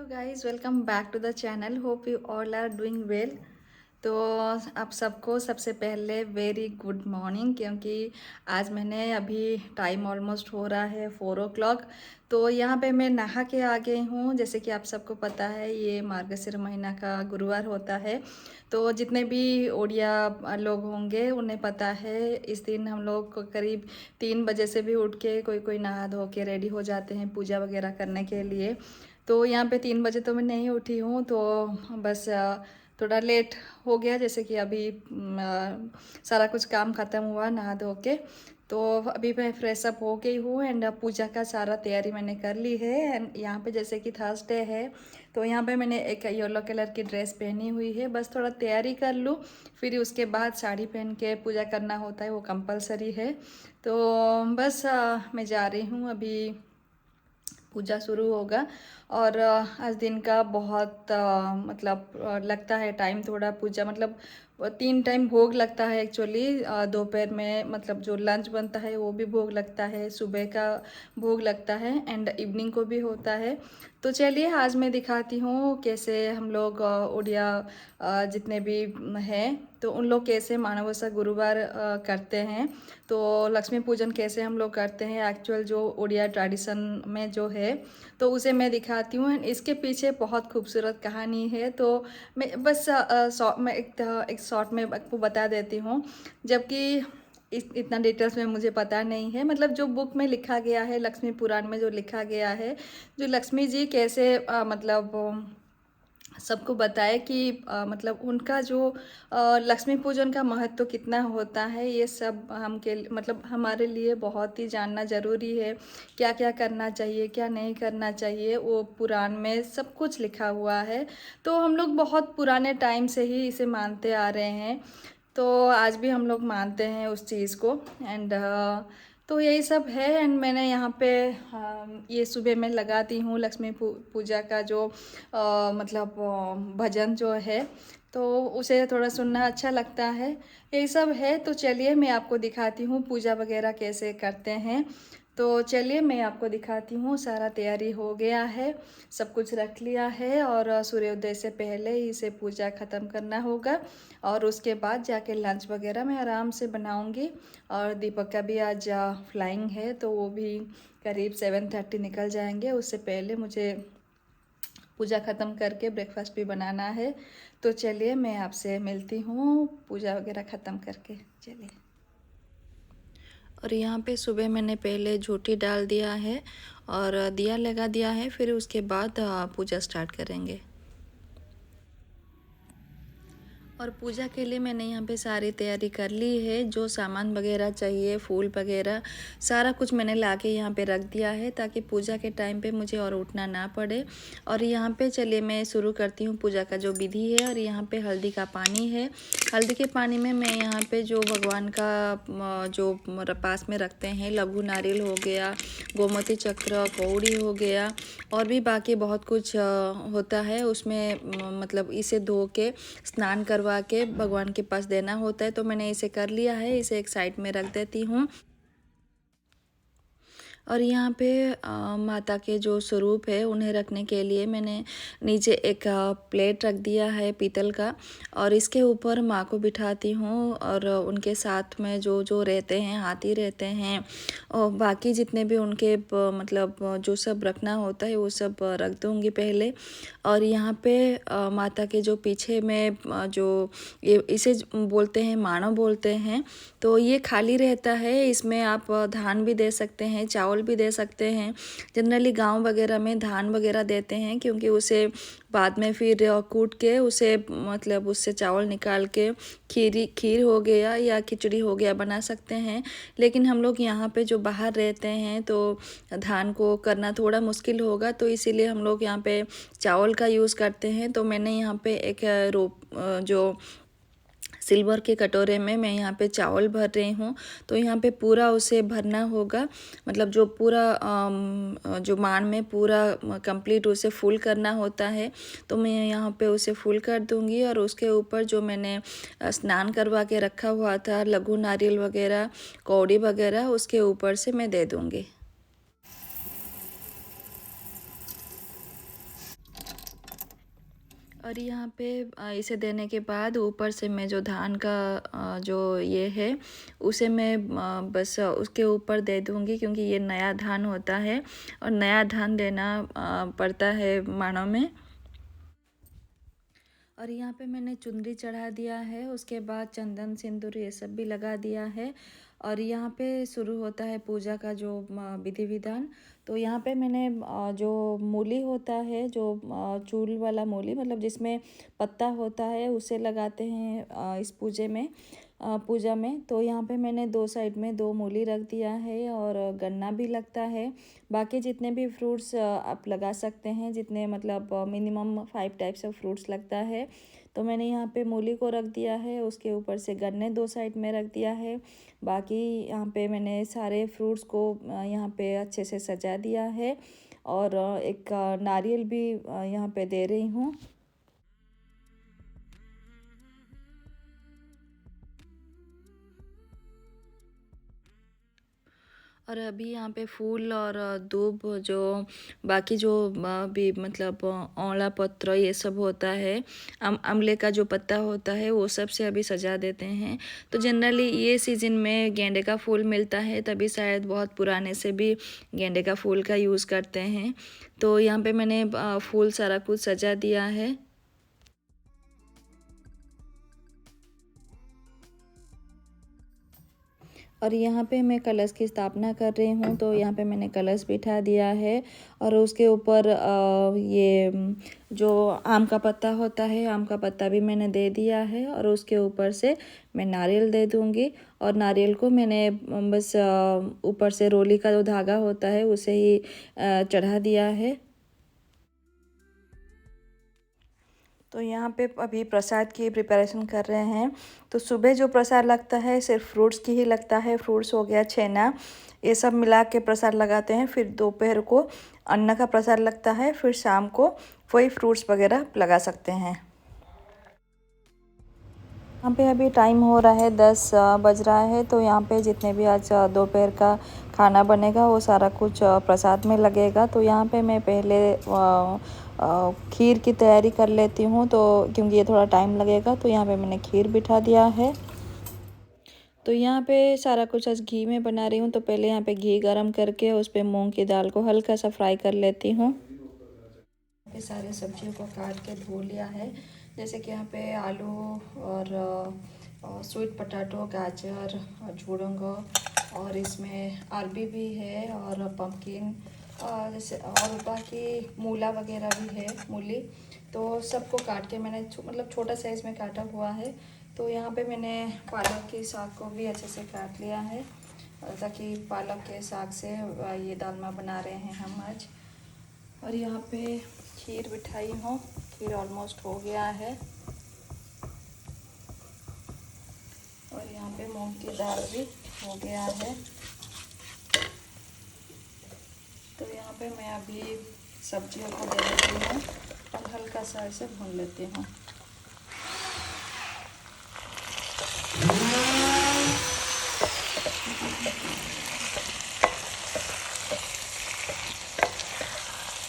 guys, welcome back to the channel. Hope you all are doing well. तो आप सबको सबसे पहले वेरी गुड मॉर्निंग, क्योंकि आज मैंने अभी टाइम ऑलमोस्ट हो रहा है 4 o'clock। तो यहाँ पे मैं नहा के आ गई हूँ। जैसे कि आप सबको पता है ये मार्गशीर महीना का गुरुवार होता है। तो जितने भी ओडिया लोग होंगे उन्हें पता है, इस दिन हम लोग को करीब 3 बजे से भी उठ के कोई कोई नहा धो के रेडी हो जाते हैं पूजा वगैरह करने के लिए। तो यहाँ पे 3 बजे तो मैं नहीं उठी हूँ, तो बस थोड़ा लेट हो गया। जैसे कि अभी सारा कुछ काम ख़त्म हुआ नहा धो के, तो अभी मैं फ्रेश अप हो गई हूँ एंड पूजा का सारा तैयारी मैंने कर ली है। एंड यहाँ पे जैसे कि थर्सडे है, तो यहाँ पे मैंने एक येलो कलर की ड्रेस पहनी हुई है। बस थोड़ा तैयारी कर लूँ, फिर उसके बाद साड़ी पहन के पूजा करना होता है, वो कंपलसरी है। तो बस मैं जा रही हूँ अभी, पूजा शुरू होगा। और आज दिन का बहुत मतलब लगता है टाइम थोड़ा। पूजा मतलब 3 टाइम भोग लगता है एक्चुअली। दोपहर में मतलब जो लंच बनता है वो भी भोग लगता है, सुबह का भोग लगता है एंड इवनिंग को भी होता है। तो चलिए आज मैं दिखाती हूँ कैसे हम लोग उड़िया जितने भी हैं तो उन लोग कैसे माणवसा गुरुवार करते हैं। तो लक्ष्मी पूजन कैसे हम लोग करते हैं एक्चुअल जो उड़िया ट्रेडिशन में जो है, तो उसे मैं दिखाती हूँ। इसके पीछे बहुत खूबसूरत कहानी है। तो मैं बस मैं एक शॉर्ट में आपको बता देती हूँ, जबकि इतना डिटेल्स में मुझे पता नहीं है। मतलब जो बुक में लिखा गया है, लक्ष्मी पुराण में जो लिखा गया है, जो लक्ष्मी जी कैसे मतलब सबको बताए कि मतलब उनका जो लक्ष्मी पूजन का महत्व कितना होता है, ये सब हम के मतलब हमारे लिए बहुत ही जानना ज़रूरी है। क्या क्या करना चाहिए, क्या नहीं करना चाहिए, वो पुराण में सब कुछ लिखा हुआ है। तो हम लोग बहुत पुराने टाइम से ही इसे मानते आ रहे हैं, तो आज भी हम लोग मानते हैं उस चीज़ को। एंड तो यही सब है। एंड मैंने यहाँ पे ये सुबह में लगाती हूँ लक्ष्मी पूजा का जो मतलब भजन जो है, तो उसे थोड़ा सुनना अच्छा लगता है। यही सब है। तो चलिए मैं आपको दिखाती हूँ पूजा वगैरह कैसे करते हैं। तो चलिए मैं आपको दिखाती हूँ। सारा तैयारी हो गया है, सब कुछ रख लिया है और सूर्योदय से पहले ही इसे पूजा ख़त्म करना होगा। और उसके बाद जाके लंच वगैरह मैं आराम से बनाऊंगी। और दीपक का भी आज फ्लाइंग है, तो वो भी करीब 7:30 निकल जाएंगे। उससे पहले मुझे पूजा ख़त्म करके ब्रेकफास्ट भी बनाना है। तो चलिए मैं आपसे मिलती हूँ पूजा वगैरह ख़त्म करके। चलिए। और यहाँ पे सुबह मैंने पहले झोटी डाल दिया है और दिया लगा दिया है, फिर उसके बाद पूजा स्टार्ट करेंगे। और पूजा के लिए मैंने यहाँ पे सारी तैयारी कर ली है। जो सामान वगैरह चाहिए, फूल वगैरह सारा कुछ मैंने लाके यहाँ पे रख दिया है, ताकि पूजा के टाइम पे मुझे और उठना ना पड़े। और यहाँ पे चलिए मैं शुरू करती हूँ पूजा का जो विधि है। और यहाँ पे हल्दी का पानी है। हल्दी के पानी में मैं यहाँ पे जो भगवान का जो पास में रखते हैं, लघु नारियल हो गया, गोमती चक्र, कौड़ी हो गया, और भी बाकी बहुत कुछ होता है उसमें। मतलब इसे धो के स्नान करवा के भगवान के पास देना होता है। तो मैंने इसे कर लिया है, इसे एक साइड में रख देती हूँ। और यहाँ पे माता के जो स्वरूप है उन्हें रखने के लिए मैंने नीचे एक प्लेट रख दिया है पीतल का, और इसके ऊपर माँ को बिठाती हूँ। और उनके साथ में जो जो रहते हैं, हाथी रहते हैं और बाकी जितने भी उनके मतलब जो सब रखना होता है वो सब रख दूँगी पहले। और यहाँ पे माता के जो पीछे में जो ये इसे बोलते हैं मानो बोलते हैं, तो ये खाली रहता है। इसमें आप धान भी दे सकते हैं, चावल भी दे सकते हैं। जनरली गांव वगैरह में धान वगैरह देते हैं, क्योंकि उसे बाद में फिर कूट के उसे मतलब उससे चावल निकाल के खीर हो गया या खिचड़ी हो गया बना सकते हैं। लेकिन हम लोग यहाँ पे जो बाहर रहते हैं तो धान को करना थोड़ा मुश्किल होगा, तो इसीलिए हम लोग यहाँ पे चावल का यूज़ करते हैं। तो मैंने यहाँ पे एक जो सिल्वर के कटोरे में मैं यहाँ पे चावल भर रही हूँ। तो यहाँ पे पूरा उसे भरना होगा, मतलब जो पूरा जो मान में पूरा कंप्लीट उसे फुल करना होता है। तो मैं यहाँ पे उसे फुल कर दूँगी। और उसके ऊपर जो मैंने स्नान करवा के रखा हुआ था, लघु नारियल वगैरह, कौड़ी वगैरह, उसके ऊपर से मैं दे दूँगी। और यहाँ पे इसे देने के बाद ऊपर से मैं जो धान का जो ये है उसे मैं बस उसके ऊपर दे दूँगी, क्योंकि ये नया धान होता है और नया धान देना पड़ता है मानों में। और यहाँ पे मैंने चुनरी चढ़ा दिया है, उसके बाद चंदन सिंदूर ये सब भी लगा दिया है। और यहाँ पे शुरू होता है पूजा का जो विधि विधान। तो यहाँ पे मैंने जो मूली होता है, जो चूल वाला मूली, मतलब जिसमें पत्ता होता है, उसे लगाते हैं इस पूजा में। तो यहाँ पे मैंने दो साइड में दो मूली रख दिया है और गन्ना भी लगता है। बाकी जितने भी फ्रूट्स आप लगा सकते हैं, जितने मतलब मिनिमम 5 टाइप्स ऑफ फ्रूट्स लगता है। तो मैंने यहाँ पे मूली को रख दिया है, उसके ऊपर से गन्ने दो साइड में रख दिया है। बाकी यहाँ पे मैंने सारे फ्रूट्स को यहाँ पे अच्छे से सजा दिया है और एक नारियल भी यहाँ पे दे रही हूँ। और अभी यहाँ पे फूल और दूब, जो बाकी जो भी मतलब औंला पत्र ये सब होता है, अमले का जो पत्ता होता है, वो सब से अभी सजा देते हैं। तो जनरली ये सीज़न में गेंदे का फूल मिलता है, तभी शायद बहुत पुराने से भी गेंदे का फूल का यूज़ करते हैं। तो यहाँ पे मैंने फूल सारा कुछ सजा दिया है। और यहाँ पे मैं कलश की स्थापना कर रही हूँ, तो यहाँ पे मैंने कलश बिठा दिया है और उसके ऊपर ये जो आम का पत्ता होता है, आम का पत्ता भी मैंने दे दिया है और उसके ऊपर से मैं नारियल दे दूँगी। और नारियल को मैंने बस ऊपर से रोली का जो धागा होता है उसे ही चढ़ा दिया है। तो यहाँ पे अभी प्रसाद की प्रिपरेशन कर रहे हैं। तो सुबह जो प्रसाद लगता है सिर्फ फ्रूट्स की ही लगता है। फ्रूट्स हो गया, छेना, ये सब मिला के प्रसाद लगाते हैं। फिर दोपहर को अन्न का प्रसाद लगता है, फिर शाम को वही फ्रूट्स वगैरह लगा सकते हैं। यहाँ पे अभी टाइम हो रहा है 10 बज रहा है। तो यहाँ पे जितने भी आज दोपहर का खाना बनेगा वो सारा कुछ प्रसाद में लगेगा। तो यहाँ पे मैं पहले खीर की तैयारी कर लेती हूँ, तो क्योंकि ये थोड़ा टाइम लगेगा। तो यहाँ पे मैंने खीर बिठा दिया है। तो यहाँ पे सारा कुछ आज घी में बना रही हूँ। तो पहले यहाँ पे घी गरम करके उस पर मूँग की दाल को हल्का सा फ्राई कर लेती हूँ। पे सारे सब्जियों को काट के धो लिया है, जैसे कि यहाँ पे आलू और स्वीट पोटैटो, गाजर और झुडंग, और इसमें अरबी भी है और पम्पकिन, जैसे और बाकी मूला वगैरह भी है, मूली। तो सबको काट के मैंने मतलब छोटा साइज़ में काटा हुआ है। तो यहाँ पे मैंने पालक की साग को भी अच्छे से काट लिया है, ताकि पालक के साग से ये दालमा बना रहे हैं हम आज। और यहाँ पे खीर बिठाई हूँ, खीर ऑलमोस्ट हो गया है। और यहाँ पे मूंग की दाल भी हो गया है। तो यहाँ पे मैं अभी सब्जियों को दे देती हूँ और हल्का सा इसे भून लेती हूँ।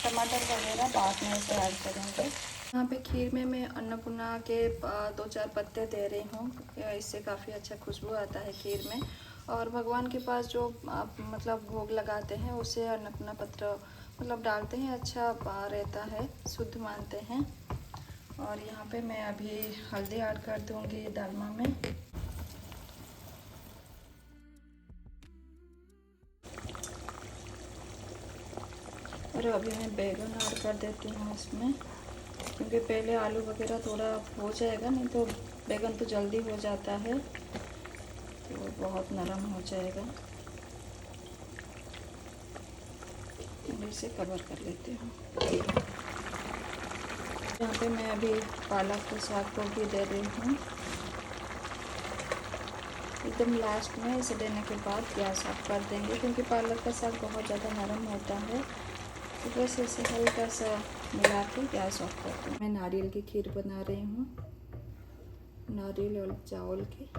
टमाटर वगैरह बाद में इसे ऐड करेंगे। यहाँ पे खीर में मैं अन्नपूर्णा के 2-4 पत्ते दे रही हूँ, इससे काफ़ी अच्छा खुशबू आता है खीर में। और भगवान के पास जो आप मतलब भोग लगाते हैं उसे अन्नपूर्णा पत्र मतलब डालते हैं, अच्छा रहता है, शुद्ध मानते हैं। और यहाँ पे मैं अभी हल्दी ऐड कर दूँगी दालमा में। और अभी मैं बैगन ऐड कर देती हूँ इसमें, क्योंकि पहले आलू वगैरह थोड़ा हो जाएगा, नहीं तो बैगन तो जल्दी हो जाता है, तो बहुत नरम हो जाएगा। इसे कवर कर लेती हूँ। यहाँ पे मैं अभी पालक के साग को भी दे रही हूँ। एकदम लास्ट में इसे देने के बाद गैस ऑफ कर देंगे, क्योंकि पालक का साग बहुत ज़्यादा नरम होता है। तो बस इसे हल्का सा मिला के गैस ऑफ करती हूँ। मैं नारियल की खीर बना रही हूँ, नारियल और चावल की।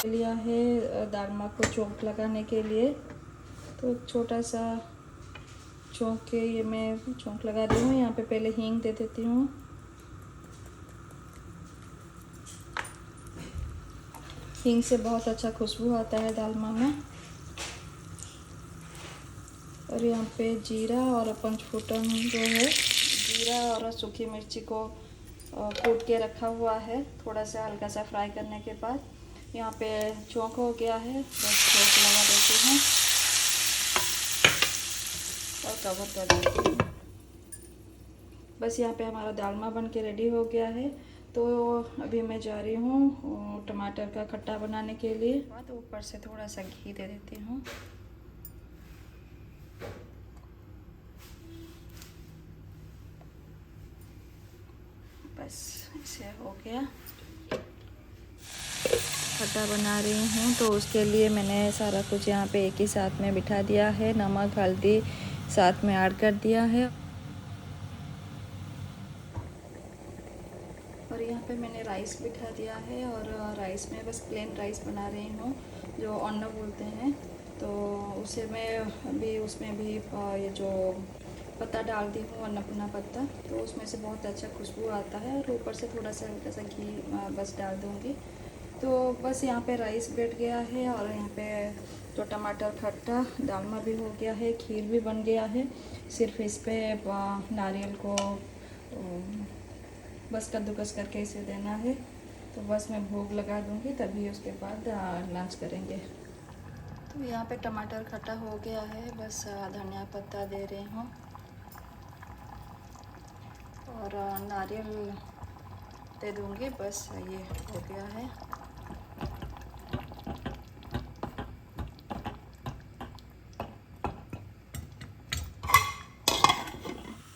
लिया है दालमा को चोक लगाने के लिए, तो छोटा सा चौंक के ये मैं चौंक लगा रही हूँ। यहाँ पे पहले हींग दे देती हूँ। हींग से बहुत अच्छा खुशबू आता है दालमा में। और यहाँ पे जीरा और पंचफुटन जो है, जीरा और सूखी मिर्ची को कूट के रखा हुआ है, थोड़ा सा हल्का सा फ्राई करने के बाद। यहाँ पे चौंक हो गया है, बस चौंक लगा देती हूँ और कवर कर देती हूँ। बस यहाँ पे हमारा दालमा बन के रेडी हो गया है। तो अभी मैं जा रही हूँ टमाटर का खट्टा बनाने के लिए। तो ऊपर से थोड़ा सा घी दे देती हूँ। बस इसे हो गया। खट्टा बना रही हूँ तो उसके लिए मैंने सारा कुछ यहाँ पे एक ही साथ में बिठा दिया है। नमक हल्दी साथ में ऐड कर दिया है। और यहाँ पे मैंने राइस बिठा दिया है और राइस में बस प्लेन राइस बना रही हूँ, जो अन्न बोलते हैं। तो उसे मैं अभी उसमें भी ये जो पत्ता डाल दी हूँ, अन्नपूर्णा पत्ता, तो उसमें से बहुत अच्छा खुशबू आता है। और ऊपर से थोड़ा सा हल्का सा घी बस डाल दूँगी। तो बस यहाँ पे राइस बैठ गया है और यहाँ पे जो टमाटर खट्टा दालमा भी हो गया है, खीर भी बन गया है। सिर्फ इस पे नारियल को बस कद्दूकस करके इसे देना है। तो बस मैं भोग लगा दूँगी, तभी उसके बाद लंच करेंगे। तो यहाँ पे टमाटर खट्टा हो गया है, बस धनिया पत्ता दे रही हूँ और नारियल दे दूँगी। बस ये हो गया है।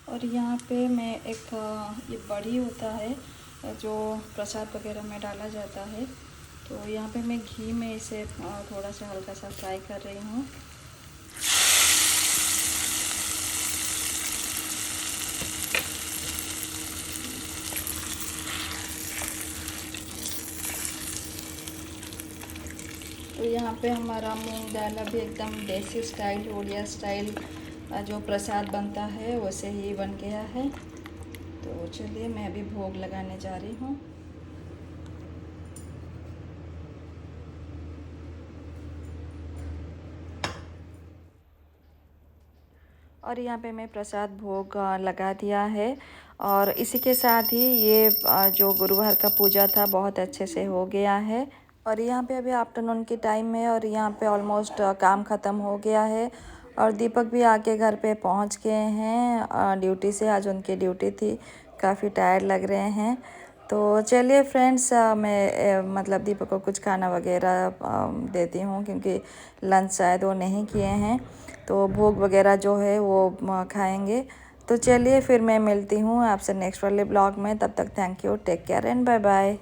और यहाँ पे मैं एक ये बड़ी होता है जो प्रसाद वगैरह में डाला जाता है, तो यहाँ पे मैं घी में इसे थोड़ा सा हल्का सा फ्राई कर रही हूँ। तो यहाँ पे हमारा मूंग दाल अभी एकदम देसी स्टाइल, उड़िया स्टाइल जो प्रसाद बनता है वैसे ही बन गया है। तो चलिए मैं अभी भोग लगाने जा रही हूँ। और यहाँ पे मैं प्रसाद भोग लगा दिया है। और इसी के साथ ही ये जो गुरुवार का पूजा था बहुत अच्छे से हो गया है। और यहाँ पे अभी आफ्टरनून की टाइम है और यहाँ पे ऑलमोस्ट काम ख़त्म हो गया है। और दीपक भी आके घर पे पहुँच गए हैं ड्यूटी से। आज उनकी ड्यूटी थी, काफ़ी टायर्ड लग रहे हैं। तो चलिए फ्रेंड्स, मैं मतलब दीपक को कुछ खाना वगैरह देती हूँ, क्योंकि लंच शायद वो नहीं किए हैं। तो भोग वगैरह जो है वो खाएंगे। तो चलिए फिर मैं मिलती हूँ आपसे नेक्स्ट वाले ब्लॉग में। तब तक thank you, take care and bye bye.